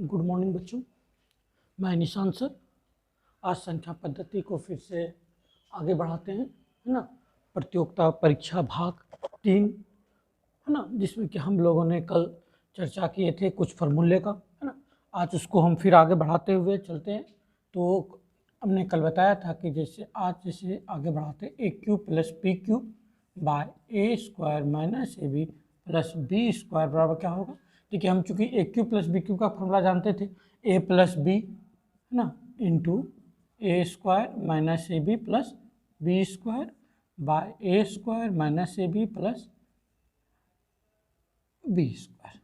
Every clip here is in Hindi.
गुड मॉर्निंग बच्चों, मैं निशांत सर। आज संख्या पद्धति को फिर से आगे बढ़ाते हैं, है ना। प्रतियोगिता परीक्षा भाग 3, है ना, जिसमें कि हम लोगों ने कल चर्चा किए थे कुछ फार्मूले का, है ना। आज उसको हम फिर आगे बढ़ाते हुए चलते हैं। तो हमने कल बताया था कि जैसे आगे बढ़ाते a cube plus B cube by a square minus A B plus B square बराबर क्या होगा। ठीक है, हम चूंकि a cube plus B cube का फॉर्मूला जानते थे, ए प्लस बी, है ना, into a square minus A B plus B square by a square minus A B plus B square.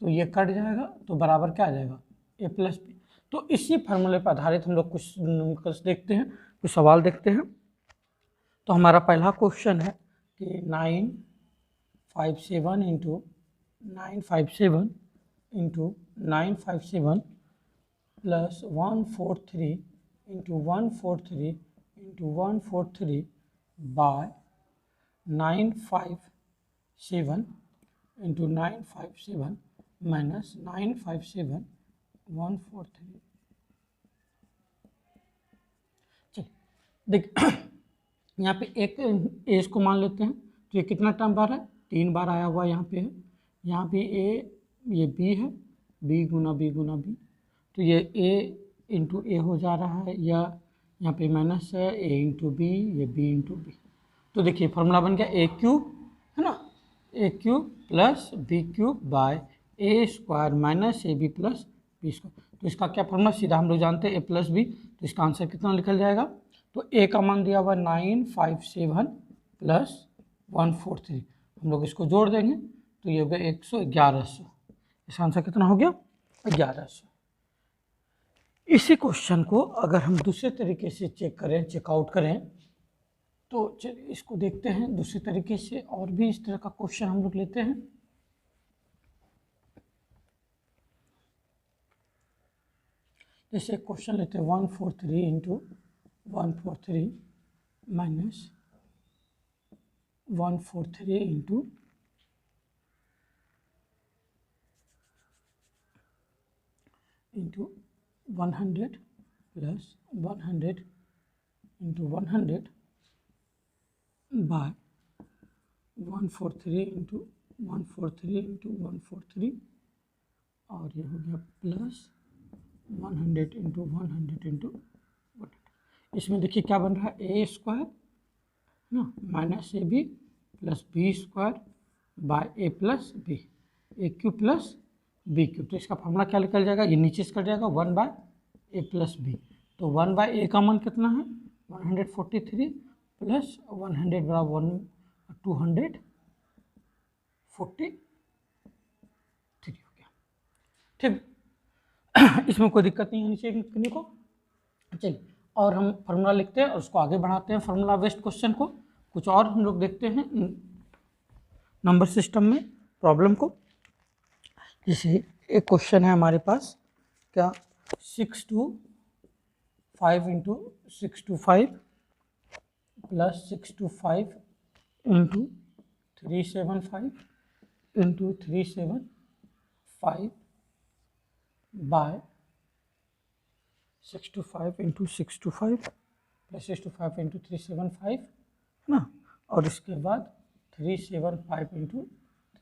तो ये कट जाएगा तो बराबर क्या आ जाएगा, ए प्लस बी। तो इसी फार्मूले पर आधारित हम लोग कुछ न्यूमेरिकल्स देखते हैं, कुछ सवाल देखते हैं। तो हमारा पहला क्वेश्चन है कि 957 into 957 plus 143 into 143 by 957 into 957 minus 957 143। चलिए देख, यहाँ पे एक एज को मान लेते हैं। तो ये कितना टर्म बार है, 3 बार आया हुआ यहाँ पे है। यहाँ पे ए, ये बी है, बी गुना बी गुना बी, तो ये ए इंटू ए हो जा रहा है, या यहाँ पे माइनस है ए इंटू बी, ये बी इंटू बी। तो देखिए फॉर्मूला बन गया ए क्यूब, है ना, a cube plus B cube by a square minus A B plus B square. तो इसका क्या फॉर्मूला, सीधा हम लोग जानते हैं ए प्लस बी। तो इसका आंसर कितना निकल जाएगा, तो ए का मान दिया हुआ 957 प्लस 143, हम लोग इसको जोड़ देंगे तो ये हो गया 1100। इसका आंसर कितना हो गया, 1100। इसी क्वेश्चन को अगर हम दूसरे तरीके से चेकआउट करें, तो चलिए इसको देखते हैं दूसरे तरीके से। और भी इस तरह का क्वेश्चन हम लोग लेते हैं। जैसे क्वेश्चन लेते हैं 143 into 143 minus 143 into 100 plus 100 into 100 by 143 into 143 और ये हो गया प्लस 100 इंटू 100 इंटू 100। इसमें देखिए क्या बन रहा है, ए स्क्वायर ना minus A B plus B square by A plus B, A cube plus B cube. तो इसका फॉर्मूला क्या निकल जाएगा, ये नीचे से कट जाएगा 1 बाय ए प्लस बी। तो 1 बाय ए का मान कितना है 143 प्लस 100 बराबर 243 हो गया। ठीक, इसमें कोई दिक्कत नहीं है नीचे लिखने को। चलिए और हम फार्मूला लिखते हैं और उसको आगे बढ़ाते हैं, फार्मूला बेस्ड क्वेश्चन को। कुछ और हम लोग देखते हैं नंबर सिस्टम में प्रॉब्लम को। जैसे एक क्वेश्चन है हमारे पास, क्या 625 into 625 plus 625 into 375 into 375 by 625 into 625 plus 625 into 375, है ना, और इसके बाद 375 into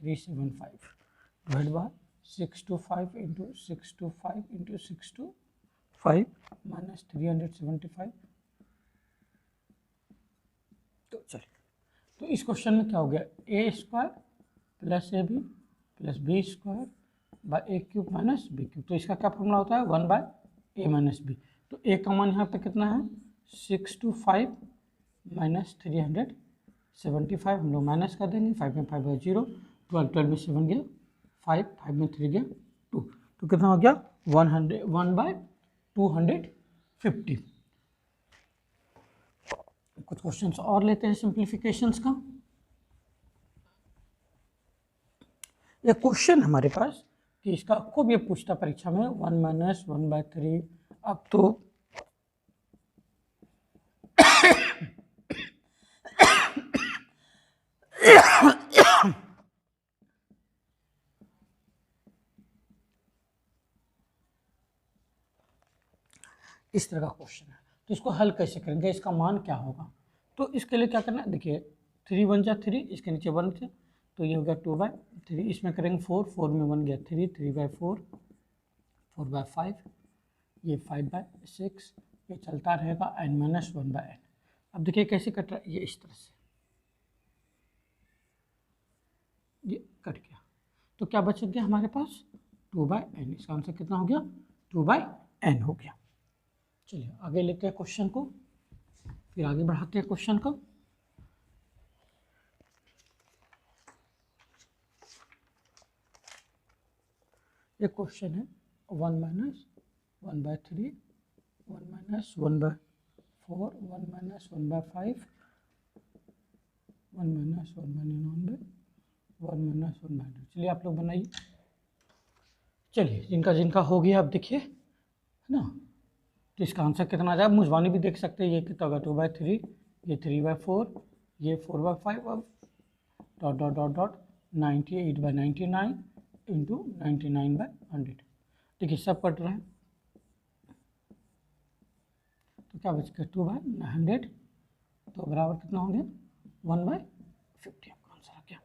375 divide by 625 into 625 into 625 minus 375। तो चलिए, तो इस क्वेश्चन में क्या हो गया, a square plus a B plus B square by a cube minus b cube. तो इसका क्या फॉर्मूला होता है, 1 बाय ए माइनस बी। तो ए का मान यहाँ पे कितना है 625 माइनस 375, हम लोग माइनस कर देंगे, 5 में 5 है 0, 12 में 7 गया 5, 5 में 3 गया 2, तो कितना हो गया 1 बाय 250। कुछ क्वेश्चंस और लेते हैं सिंप्लीफिकेशंस का। ये क्वेश्चन हमारे पास कि इसका खूब ये पूछता परीक्षा में 1 माइनस 1 बाय 3। अब तो इस तरह का क्वेश्चन है, तो इसको हल कैसे करेंगे, इसका मान क्या होगा। तो इसके लिए क्या करना है, देखिए 3 1 जा 3, इसके नीचे 1 थे तो ये हो गया 2/3, इसमें करेंगे 4, 4 में 1 गया 3, 3/4, 4/5, ये 5/6, ये चलता रहेगा n-1/n। अब देखिए कैसे कट रहा है, ये इस तरह से ये कट गया, तो क्या बच गया हमारे पास 2/n। इसका आंसर कितना हो गया, 2/n हो गया। चलिए आगे लेते हैं क्वेश्चन को, फिर आगे बढ़ाते हैं क्वेश्चन को। एक क्वेश्चन है 1 - 1/3, 1 - 1/4, 1 - 1/5, 1 - 1/99, 1 - 1/100। चलिए आप लोग बनाइए। चलिए जिनका जिनका हो गया, अब देखिए है ना, तो इसका आंसर कितना आ जाएगा, मुझवानी भी देख सकते हैं, ये कितना होगा 2/3, ये 3/4, ये 4/5, अब dot dot dot dot 98/99 into 99/100। देखिए सब कट रहा है, तो क्या बच गया 2/100, तो बराबर कितना हो गया 1/50 आपका आंसर आ गया।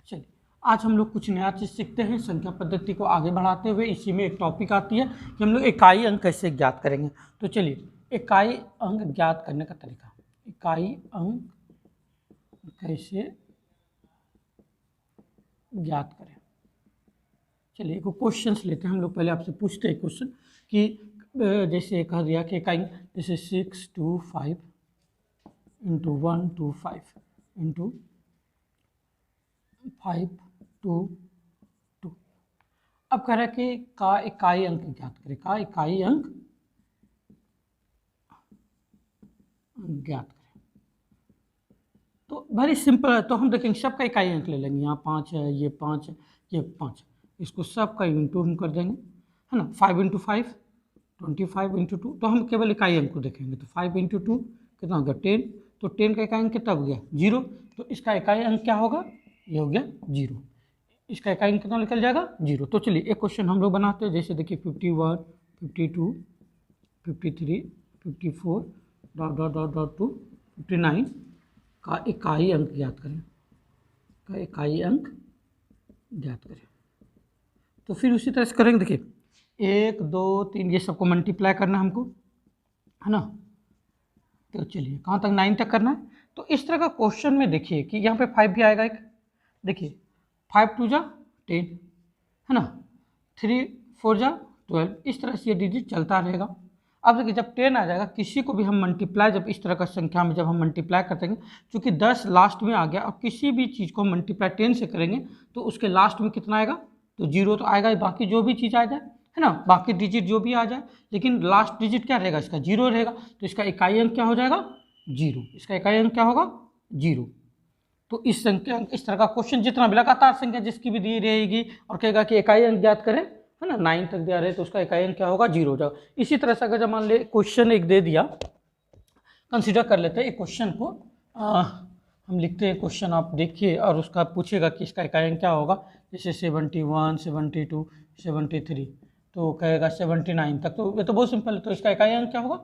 चलिए आज हम लोग कुछ नया चीज़ सीखते हैं, संख्या पद्धति को आगे बढ़ाते हुए। इसी में एक टॉपिक आती है कि हम लोग इकाई अंक कैसे ज्ञात करेंगे। तो चलिए इकाई अंक ज्ञात करने का तरीका, इकाई अंक कैसे ज्ञात करें। चलिए एक क्वेश्चंस लेते हैं हम लोग, पहले आपसे पूछते हैं क्वेश्चन कि जैसे कह दिया कि इकाई जैसे 6 2 5 इंटू 1 2 5 इंटू 5 2 2। अब कह रहा है कि का इकाई अंक ज्ञात करें, का इकाई अंक ज्ञात करें। तो वेरी सिंपल है, तो हम देखेंगे सबका इकाई अंक ले लेंगे, यहाँ 5 है, ये 5 है, ये 5, इसको सबका इंटू हम कर देंगे, है ना। 5 इंटू 5 25 इंटू 2, तो हम केवल इकाई अंक को देखेंगे, तो 5 इंटू 2 कितना हो गया 10, तो 10 का इकाई अंक कितना हो गया 0, तो इसका इकाई अंक क्या होगा, ये हो गया 0, इसका इकाई अंक कितना निकल जाएगा 0। तो चलिए एक क्वेश्चन हम लोग बनाते हैं, जैसे देखिए 51 52 53 54 dot dot dot dot to 59 का इकाई अंक ज्ञात करें, का इकाई अंक ज्ञात करें। तो फिर उसी तरह से करेंगे, देखिए 1 2 3 ये सबको मल्टीप्लाई करना है हमको, है ना। तो चलिए कहाँ तक 9 तक करना है। तो इस तरह का क्वेश्चन में देखिए कि यहाँ पे 5 भी आएगा एक, देखिए 5 2 जा 10, है ना, 3 4 जा 12, इस तरह से ये डिजिट चलता रहेगा। अब देखिए जब 10 आ जाएगा, किसी को भी हम मल्टीप्लाई, जब इस तरह का संख्या में जब हम मल्टीप्लाई करते हैं, चूँकि 10 लास्ट में आ गया, अब किसी भी चीज़ को मल्टीप्लाई 10 से करेंगे तो उसके लास्ट में कितना आएगा, तो 0 तो आएगा, बाकी जो भी चीज़ आ जाए, है ना, बाकी डिजिट जो भी आ जाए, लेकिन लास्ट डिजिट क्या रहेगा, इसका 0 रहेगा, तो इसका इकाई अंक क्या हो जाएगा 0, इसका इकाई अंक क्या होगा 0। तो इस संख्या, इस तरह का क्वेश्चन जितना भी लगातार संख्या जिसकी भी दी रहेगी और कहेगा कि इकाई अंक ज्ञात करें, है ना, 9 तक दिया रहे तो उसका इकाई अंक क्या होगा 0 हो जाएगा। इसी तरह से अगर मान ले क्वेश्चन एक दे दिया, कंसिडर कर लेते हैं एक क्वेश्चन को, हम लिखते हैं क्वेश्चन, आप देखिए, और उसका पूछेगा कि इसका इकाई अंक क्या होगा, जैसे 71 72 73, तो कहेगा 79 तक, तो ये तो बहुत सिंपल है, तो इसका इकाई अंक क्या होगा,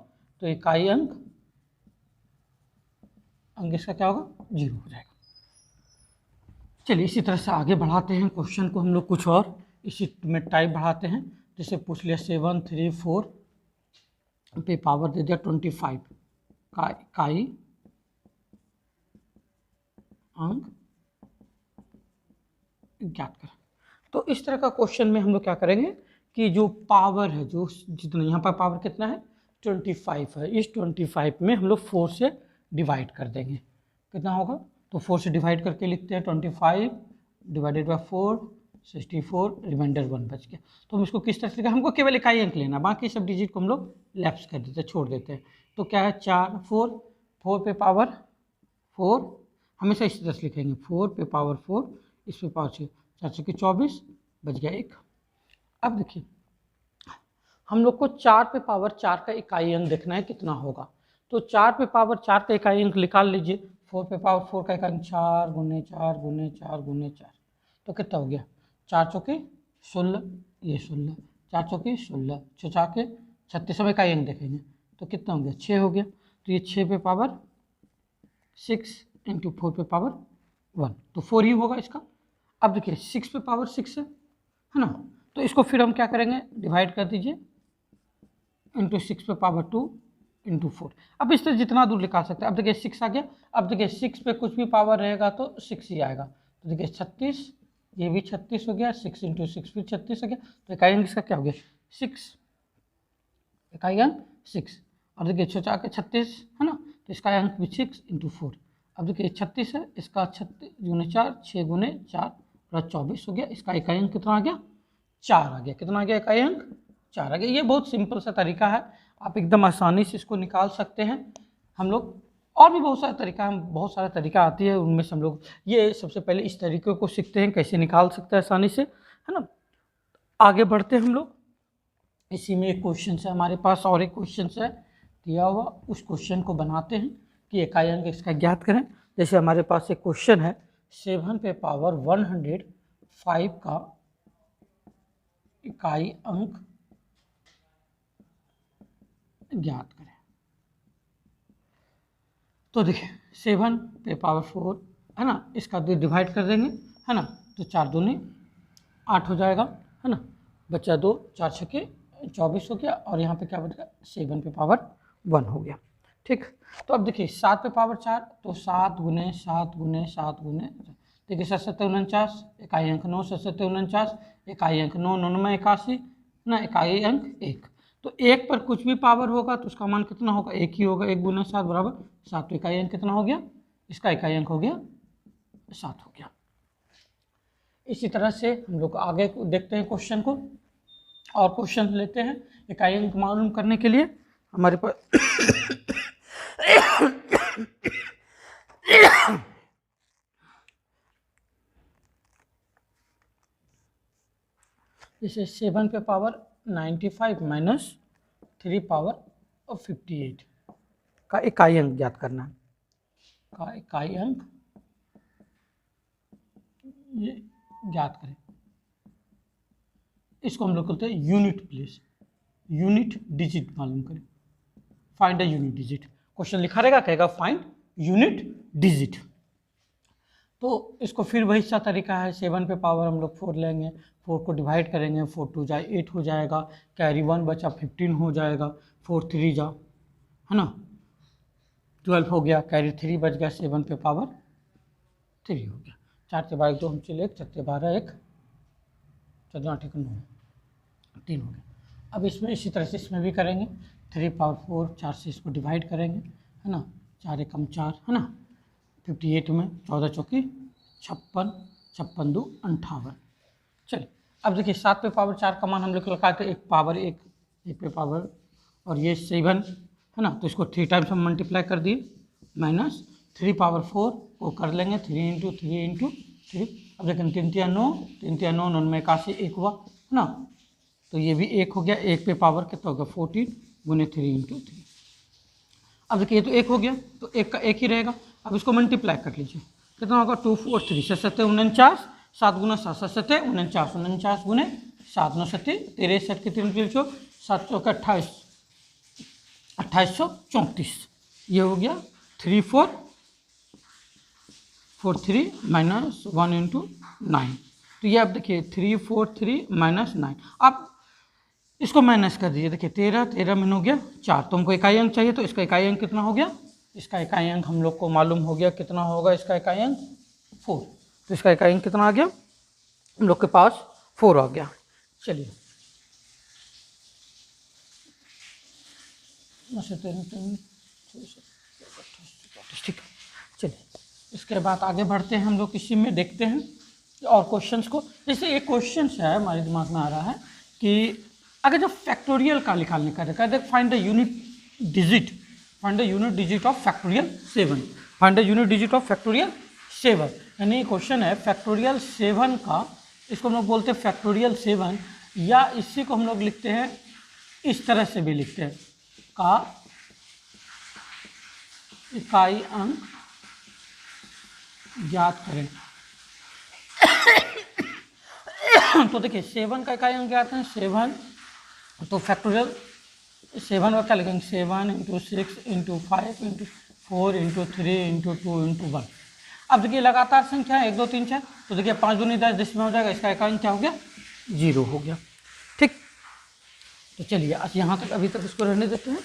तो इकाई अंक इसका क्या होगा 0 हो जाएगा। चलिए इसी तरह से आगे बढ़ाते हैं क्वेश्चन को हम लोग, कुछ और इसी में टाइप बढ़ाते हैं, जैसे पूछ लिया 7 3 4 पे पावर दे दिया 25 का इकाई अंक ज्ञात करें। तो इस तरह का क्वेश्चन में हम लोग क्या करेंगे कि जो पावर है, जो जितना यहाँ पर पावर कितना है 25 है, इस 25 में हम लोग 4 से डिवाइड कर देंगे, कितना होगा, तो 4 से डिवाइड करके लिखते हैं 25 डिवाइडेड बाई 4 64, रिमाइंडर 1 बच गया। तो हम इसको किस तरह से लिखा, हमको केवल इकाई अंक लेना, बाकी सब डिजिट को हम लोग लैप्स कर देते हैं, छोड़ देते हैं। तो क्या है 4 4 पे पावर 4, हमेशा इसी तरह से लिखेंगे, 4 पे पावर 4, इस पे पावर 6, 4 से 24 बच गया 1। अब देखिए हम लोग को 4 पे पावर 4 का इकाई अंक देखना है कितना होगा, तो 4 पे पावर 4 का इकाई अंक निकाल लीजिए, 4 पे पावर 4 का इकाई अंक 4 गुने 4 गुने 4 गुने 4, तो कितना हो गया 4 चौके 16, ये 16, 4 चौके 16, 6 चाके 36, सब इकाई अंक देखेंगे तो कितना हो गया 6 हो गया। तो ये 6 पे पावर 6 इंटू 4 पे पावर 1, तो 4 ही होगा इसका। अब देखिए 6 पे पावर 6 है ना, तो इसको फिर हम क्या करेंगे, डिवाइड कर दीजिए इंटू 6 पे पावर 2 इंटू 4। अब इस तरह जितना दूर निकाल सकते हैं। अब देखिए 6 आ गया, अब देखिए 6 पे कुछ भी पावर रहेगा तो 6 ही आएगा। तो देखिए 36, ये भी 36 हो गया, 6 इंटू 6 फिर 36 हो गया। तो इकाई अंक इसका क्या हो गया 6, इकाई अंक 6। और देखिए 6 चाके 36 है ना, तो इसका अंक भी 6 इंटू 4। अब देखिए 36 है, इसका 36 गुने 4, 6 गुने 4 प्लस 24 हो गया। इसका इकाई अंक कितना आ गया 4 आ गया। कितना आ गया इकाई अंक 4 आ गया। ये बहुत सिंपल सा तरीका है, आप एकदम आसानी से इसको निकाल सकते हैं। हम लोग और भी बहुत सारा तरीका, हम बहुत सारा तरीका आती है, उनमें से हम लोग ये सबसे पहले इस तरीके को सीखते हैं कैसे निकाल सकते हैं आसानी से, है ना। आगे बढ़ते हैं हम लोग। इसी में एक क्वेश्चन है हमारे पास, और एक क्वेश्चन है दिया हुआ, उस क्वेश्चन को बनाते हैं कि इकाई अंक इसका ज्ञात करें। जैसे हमारे पास एक क्वेश्चन है 7 पे पावर 105 का इकाई अंक ज्ञात करें। तो देखिए 7 पे पावर 4 है ना, इसका डिवाइड कर देंगे है ना, तो 4 दूनी 8 हो जाएगा है ना, बच्चा 2, 4 छक्के 24 हो गया। और यहाँ पे क्या बचेगा 7 पे पावर 1 हो गया। ठीक, तो अब देखिए 7 पे पावर 4, तो 7 गुने 7 गुने 7 गुने, देखिए 7 7 49, इकाई अंक 9, 7 7 49, इकाई अंक 9, 9 में 81 ना, इकाई अंक 1। तो 1 पर कुछ भी पावर होगा तो उसका मान कितना होगा 1 ही होगा। 1 गुना 7 बराबर 7, तो इकाई अंक कितना हो गया, इसका इकाई अंक हो गया 7 हो गया। इसी तरह से हम लोग आगे देखते हैं क्वेश्चन को, और क्वेश्चन लेते हैं इकाई अंक मालूम करने के लिए। हमारे पास जैसे 7 पे पावर 95 माइनस 3 पावर 58 का इकाई अंक ज्ञात करना है। का इकाई अंक ये ज्ञात करें, इसको हम लोग कहते हैं यूनिट प्लेस, यूनिट डिजिट मालूम करें। Find a unit digit, question लिखा रहेगा, कहेगा फाइंड यूनिट डिजिट। तो इसको फिर वही सा तरीका है, 7 पे पावर हम लोग 4 लेंगे, 4 को डिवाइड करेंगे, 4 2 जा 8 हो जाएगा, कैरी 1 बचा 15 हो जाएगा, 4 3 जा है ना 12 हो गया, कैरी 3 बच गया, 7 पे पावर 3 हो गया। 4 से 12 2 हम चले, 1 4 12 1 14 8 9 3 हो गया। अब इसमें इसी तरह से इसमें भी करेंगे, 3 पावर 4, 4 से इसको डिवाइड करेंगे है ना, 4 एकम 4 है ना, 58 में 14 चौकी 56, 56 2 58। चलिए अब देखिए 7 पे पावर 4 का मान हम लोग लगाते हैं, 1 पावर 1, 1 पे पावर, और ये 7 है ना, तो इसको 3 टाइम्स हम मल्टीप्लाई कर दिए, माइनस 3 पावर 4 को कर लेंगे 3 इंटू 3 इंटू 3। अब देखें 3 3 9, 3 3 9, 9 में 81 1 हुआ है ना, तो ये भी 1 हो गया। 1 पे पावर कितना होगा 14 गुने 3 इंटू 3। अब देखिए ये तो 1 हो गया, तो 1 का 1 ही रहेगा। अब इसको मल्टीप्लाई कर लीजिए, कितना होगा 2 4 3 7 7 49, 7 गुना 7 7 7 49, 49 गुने 7 9 7 13 7 के 3 3 7 चौके 28, 2834। ये हो गया 3 4 4 3 माइनस 1 इंटू 9। तो ये अब देखिए 3 4 3 माइनस 9। अब इसको माइनस कर दीजिए, देखिए 13 13 में हो गया 4, तो हमको इकाई अंक चाहिए, तो इसका इकाई अंक कितना हो गया, इसका इकाई अंक हम लोग को मालूम हो गया कितना होगा, इसका इकाई अंक 4। तो इसका इकाई अंक कितना आ गया हम लोग के पास 4 आ गया। चलिए ठीक है, चलिए इसके बाद आगे बढ़ते हैं हम लोग, इसी में देखते हैं और क्वेश्चंस को। जैसे एक क्वेश्चन है हमारे दिमाग में आ रहा है कि अगर जो फैक्टोरियल का निकालने का कहते हैं find the unit digit, find the unit digit of factorial 7, find the unit digit of factorial 7, यानी क्वेश्चन है फैक्टोरियल 7 का, इसको हम लोग बोलते हैं फैक्टोरियल 7, या इसी को हम लोग लिखते हैं इस तरह से भी लिखते हैं का इकाई अंक ज्ञात करें। तो देखिए 7 का इकाई अंक क्या आते हैं 7, तो फैक्टोरियल 7 का क्या लिखेंगे 7 into 6 into 5 into 4 into 3 into 2 into 1। अब देखिए लगातार संख्या 1 2 3 4, तो देखिए 5 दूनी 10 10 में हो जाएगा, इसका इकाई क्या हो गया 0 हो गया। ठीक, तो चलिए आज यहाँ तक अभी तक इसको रहने देते हैं।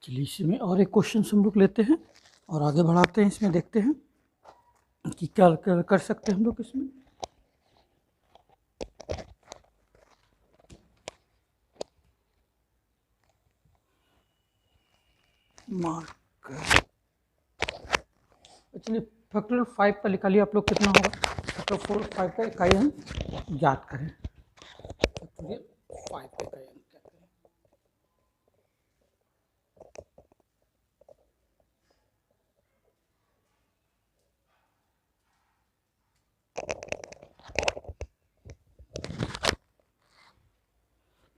चलिए इसमें और एक क्वेश्चन हम लोग लेते हैं और आगे बढ़ाते हैं, इसमें देखते हैं कि क्या कर सकते हैं हम लोग इसमें। मार्कर, चलिए फैक्टोरियल 5 का निकालिए आप लोग कितना होगा। फैक्टोरियल 5 का इकाई हम याद करें, फैक्टोरियल 5 का इकाई हम क्या करें।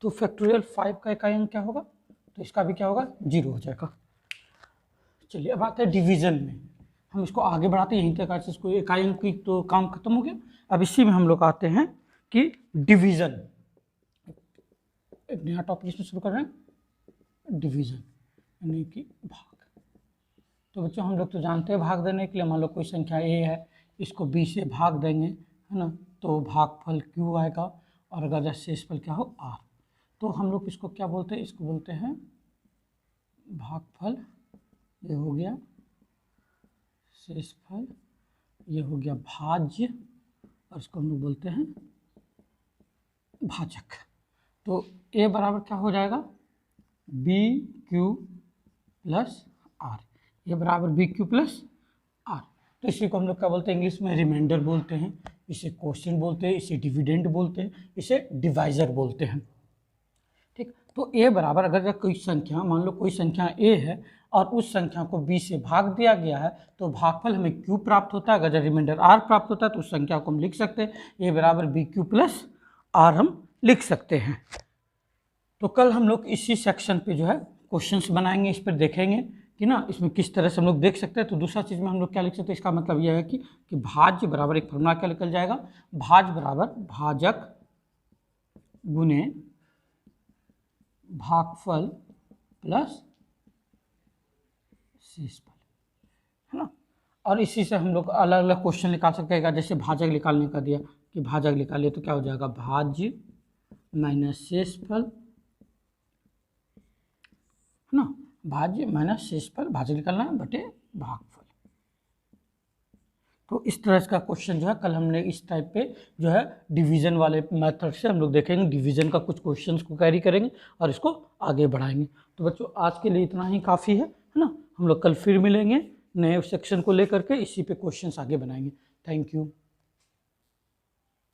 तो फैक्टोरियल 5 का इकाई अंक क्या होगा, तो इसका भी क्या होगा 0 हो जाएगा। चलिए अब आते हैं डिवीजन में, हम इसको आगे बढ़ाते हैं, यहीं तक आज इसको इकाई अंक की तो काम खत्म हो गया। अब इसी में हम लोग आते हैं कि डिवीजन, एक नया टॉपिक इसमें शुरू कर रहे हैं, डिवीजन यानी कि भाग। तो बच्चों हम लोग तो जानते हैं भाग देने के लिए, मान लो कोई संख्या ए है, इसको बी से भाग देंगे है ना, तो भागफल क्यू आएगा, और अगर शेषफल क्या हो आर, तो हम लोग इसको क्या बोलते हैं, इसको बोलते हैं भागफल, ये हो गया शेषफल, ये हो गया भाज्य, और इसको हम लोग बोलते हैं भाजक। तो ए बराबर क्या हो जाएगा बी क्यू प्लस आर, ये बराबर बी क्यू प्लस आर। तो इसी को हम लोग क्या बोलते हैं इंग्लिश में रिमाइंडर बोलते हैं, इसे क्वोशिएंट बोलते हैं, इसे डिविडेंड बोलते हैं, इसे डिवाइजर बोलते हैं। ठीक, तो ए बराबर अगर कोई संख्या, मान लो कोई संख्या ए है और उस संख्या को बी से भाग दिया गया है, तो भागफल हमें क्यू प्राप्त होता है। अगर रिमाइंडर आर प्राप्त होता है तो उस संख्या को हम लिख सकते हैं ए बराबर बी क्यू प्लस आर हम लिख सकते हैं। तो कल हम लोग इसी सेक्शन पे जो है क्वेश्चंस बनाएंगे, इस पर देखेंगे कि ना इसमें किस तरह से हम लोग देख सकते हैं। तो दूसरा चीज़ में हम लोग क्या लिख सकते हैं, इसका मतलब यह है कि भाज्य बराबर एक फॉर्मूला क्या निकल जाएगा, भाज्य बराबर भाजक गुने भागफल प्लस शेषफल, है ना। और इसी से हम लोग अलग अलग क्वेश्चन निकाल सकते हैं। जैसे भाजक निकालने का दिया कि भाजक निकालिए तो क्या हो जाएगा भाज्य माइनस शेषफल, है ना, भाज्य माइनस शेषफल, भाजक निकालना है बटे भागफल। तो इस तरह का क्वेश्चन जो है कल हमने इस टाइप पे जो है डिवीजन वाले मेथड से हम लोग देखेंगे, डिवीजन का कुछ क्वेश्चंस को कैरी करेंगे और इसको आगे बढ़ाएंगे। तो बच्चों आज के लिए इतना ही काफ़ी है ना। हम लोग कल फिर मिलेंगे नए सेक्शन को लेकर के, इसी पे क्वेश्चंस आगे बनाएंगे। Thank you.